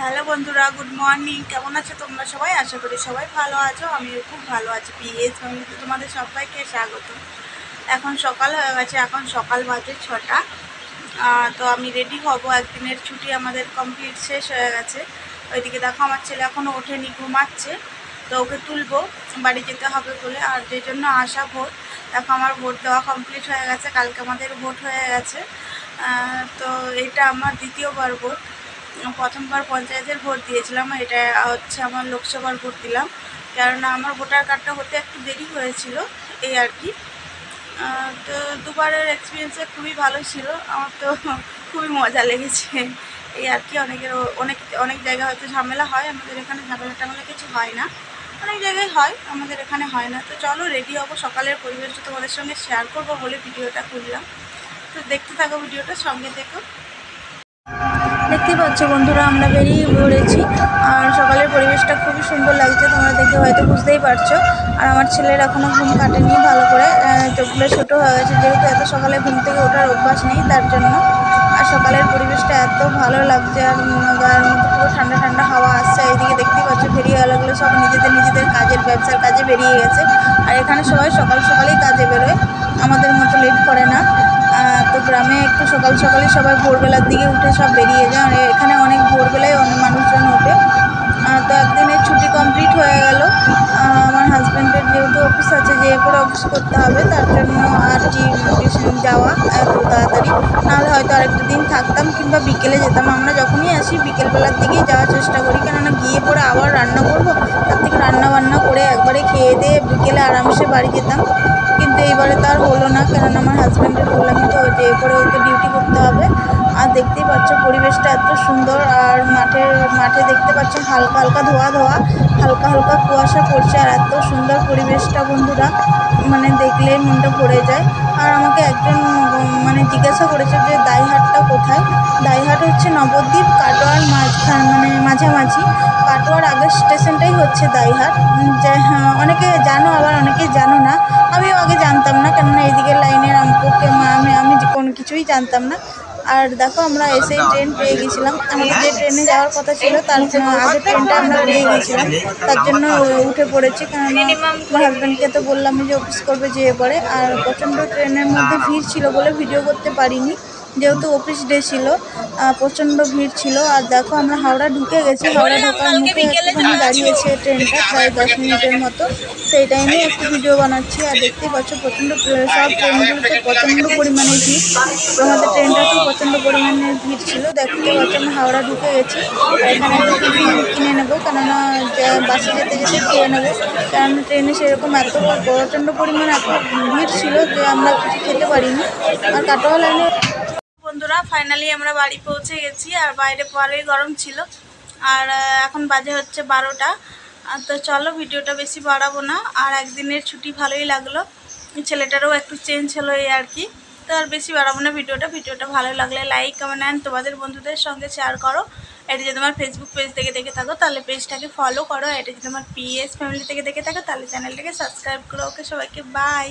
Hello বন্ধুরা, good morning. কেমন আছো তোমরা সবাই? আশা করি সবাই ভালো আছো। আমিও খুব ভালো আছি। পিএস ফ্যামিলিতে তোমাদের সবাইকে স্বাগত। এখন সকাল হয়ে গেছে, এখন সকাল বাজে 6টা। তো আমি রেডি হব, একদিনের ছুটি আমাদের কমপ্লিট শেষ হয়ে গেছে। ওইদিকে দেখো আমার ছেলে এখনও ওঠেনি, ঘুমাচ্ছে। তো ওকে তুলবো, বাড়ি যেতে হবে বলে। আর যে জন্য আসা ভোট, দেখো আমার ভোট দেওয়া কমপ্লিট হয়ে গেছে। কালকে আমাদের ভোট হয়ে গেছে। তো এটা আমার দ্বিতীয়বার ভোট। প্রথমবার পঞ্চায়েতের ভোট দিয়েছিলাম, এটা হচ্ছে আমার লোকসভার ভোট দিলাম। কেননা আমার ভোটার কার্ডটা হতে একটু দেরি হয়েছিল, এই আর কি। তো দুবারের এক্সপিরিয়েন্সে খুবই ভালো ছিল আমার, তো খুবই মজা লেগেছে, এই আর কি। অনেক জায়গায় হয়তো ঝামেলা হয়, আমাদের এখানে ঝামেলা টামেলা কিছু হয় না। অনেক জায়গায় হয়, আমাদের এখানে হয় না। তো চলো রেডি হবো, সকালের পরিবেশটা তোমাদের সঙ্গে শেয়ার করবো বলে ভিডিওটা করলাম। তো দেখতে থাকো ভিডিওটা, সঙ্গে থেকো। দেখতেই পাচ্ছ বন্ধুরা, আমরা বেরিয়ে পড়েছি। আর সকালের পরিবেশটা খুবই সুন্দর লাগছে, তোমরা দেখে হয়তো বুঝতেই পারছো। আর আমার ছেলের এখনও ঘুম কাটেনি ভালো করে, চোখগুলো ছোটো হয়ে গেছে, যেহেতু এত সকালে ঘুম থেকে ওঠার অভ্যাস নেই তার জন্য। আর সকালের পরিবেশটা এত ভালো লাগছে, আর গায়ের মধ্যে পুরো ঠান্ডা ঠান্ডা হাওয়া আসছে। এইদিকে দেখতেই পাচ্ছ ফেরিওয়ালাগুলো সব নিজেদের কাজের ব্যবসার কাজে বেরিয়ে গেছে। আর এখানে সবাই সকাল সকালেই কাজে বেরোয়, আমাদের মতো লেট করে না। তো গ্রামে একটু সকালই সবাই ভোরবেলার দিকে উঠে সব বেরিয়ে যায়, আর এখানে অনেক ভোরবেলায় অনেক মানুষজন ওঠে। তো একদিনের ছুটি কমপ্লিট হয়ে গেল। আমার হাজব্যান্ডের যেহেতু অফিস আছে, যেয়ে করে অফিস করতে হবে, তার জন্য আর কি যাওয়া এত তাড়াতাড়ি। নাহলে হয়তো আরেকটা দিন থাকতাম কিংবা বিকেলে যেতাম। আমরা যখনই আসি বিকেলবেলার দিকেই যাওয়ার চেষ্টা করি, কেননা গিয়ে পরে আবার রান্না করবো, তার থেকে রান্না করে একবারে খেয়ে দিয়ে বিকেলে আরামসে বাড়ি যেতাম। কিন্তু এইবারে তার হলো না, কেননা আমার হাজব্যান্ডের বললামই তো, যে করে ওকে ডিউটি করতে হবে। আর দেখতেই পাচ্ছ পরিবেশটা এত সুন্দর। আর মাঠে দেখতে পাচ্ছ হালকা হালকা ধোয়া, হালকা কুয়াশা পড়ছে। আর এত সুন্দর পরিবেশটা বন্ধুরা, মানে দেখলেই মনটা ভরে যায়। আর আমাকে একজন মানে জিজ্ঞাসা করেছে যে দাইহাটটা কোথায়। দাইহাট হচ্ছে নবদ্বীপ কাটোয়ার মাঝামাঝি। কাটোয়ার আগের স্টেশনটাই হচ্ছে দাইহাট। যে অনেকে জানো, আবার অনেকে জানো না। আমিও আগে জানতাম না, কেননা এইদিকের লাইনের পক্ষে আমি কোনো কিছুই জানতাম না। আর দেখো আমরা এসেই ট্রেন পেয়ে গেছিলাম। আমাদের যে ট্রেনে যাওয়ার কথা ছিল তার আগের ট্রেনটা আমরা পেয়ে গেছিলাম, তার জন্য উঠে পড়েছি। কেননা আমার হাজব্যান্ডকে তো বললাম যে অফিস করবে, যেয়ে পড়ে। আর প্রচণ্ড ট্রেনের মধ্যে ভিড় ছিল বলে ভিডিও করতে পারিনি, যেহেতু অফিস ডে ছিল। প্রচণ্ড ভিড় ছিল। আর দেখো আমরা হাওড়া ঢুকে গেছি, হাওড়া ঢোকার মুখে একটুখানি দাঁড়িয়েছে ট্রেনটা, প্রায় 10 মিনিটের মতো। সেই টাইমে একটু ভিডিও বানাচ্ছি। আর দেখতেই পাচ্ছ প্রচণ্ড, সব ট্রেনগুলোতে প্রচণ্ড পরিমাণে ভিড়। আমাদের ট্রেনটাতেও প্রচণ্ড পরিমাণে ভিড় ছিল। দেখতে পাচ্ছ আমরা হাওড়া ঢুকে গেছি। আর এখানে একটা টিফিন কিনে নেবো, কেননা বাসে যেতে খেয়ে নেবো। কেননা ট্রেনে সেরকম এত প্রচণ্ড পরিমাণ এত ভিড় ছিল যে আমরা কিছু খেতে পারিনি। আর কাটোয়া লাইনে বন্ধুরা ফাইনালি আমরা বাড়ি পৌঁছে গেছি। আর বাইরে পরেই গরম ছিল। আর এখন বাজে হচ্ছে 12টা। তো চলো ভিডিওটা বেশি বাড়াবো না। আর একদিনের ছুটি ভালোই লাগলো, ছেলেটারও একটু চেঞ্জ হলো, এই আর কি। তো আর বেশি বাড়াবো না ভিডিওটা ভালো লাগলে লাইক কমেন্ট অ্যান্ড তোমাদের বন্ধুদের সঙ্গে শেয়ার করো। এটা যদি তোমার ফেসবুক পেজ থেকে দেখে থাকো তাহলে পেজটাকে ফলো করো। এটা যদি তোমার পিএস ফ্যামিলি থেকে দেখে থাকো তাহলে চ্যানেলটাকে সাবস্ক্রাইব করো। ওকে, সবাইকে বাই।